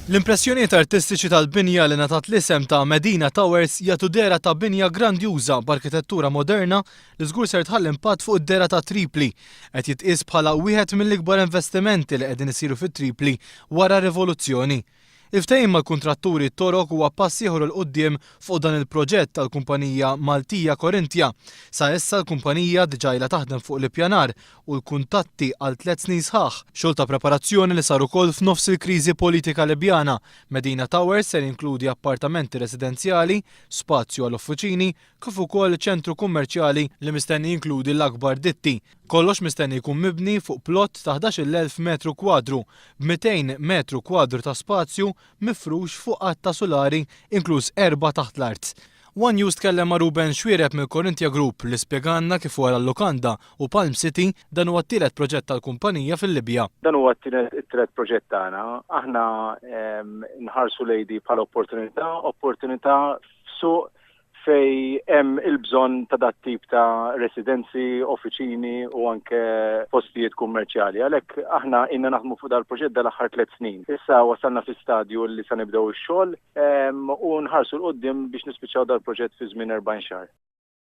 L-impressjonijiet artistiċi tal-binja li ngħatat l-isem ta' Medina Towers jagħtu dera ta' binja grandjuża b'arkitettura moderna li żgur ser tħalli impatt fuq id-dera ta' Tripli qed jitqies bħala wieħed mill-ikbar investimenti li qegħdin isiru fit-Tripli wara r-rivoluzzjoni. Il-ftehim mal-kuntratturi t-torok huwa pass ieħor il quddiem fuq dan il-proġett tal-kumpanija Maltija Corinthia. Sa issa l-kumpanija diġà ilha taħdem fuq l-ippjanar u l-kuntatti għal 3 snin sħaħ. Xogħol ta' preparazzjoni li sar ukoll f'nofs il-kriżi politika Libjana. Medina Towers se jinkludi appartamenti residenzjali, spazju għall-uffiċini, kif ukoll ċentru kummerċjali li mistenni jinkludi l-akbar ditti. Kollox mistenni jkun mibni fuq plott ta' 11,000 metru kwadru, b'200 metru kwadru ta' spazju mifrux fuq qatta solari inkluż 4 taħt l-art. One News tkellem ma' Ruben Xwiereb mill Corinthia Group li spjegalna kif wara l-Lukanda u Palm City dan huwa t-tielet proġett tal-kumpanija fil-Libja. Dan huwa t-tielet proġett tagħna. Aħna nħarsu lejdi bħala opportunità f'suq fej hemm il-bżonn ta' dat tip ta' residenzi, uffiċini u anke postijiet kummerċjali. Għalhekk aħna inna naħdmu fuq dal-proġett dal-aħħar 3 snin. Issa wasalna fi stadju li se nibdew ix-xogħol u nħarsu l-qudiem biex nispiċċaw dal-proġett fi żmien 40 xahar.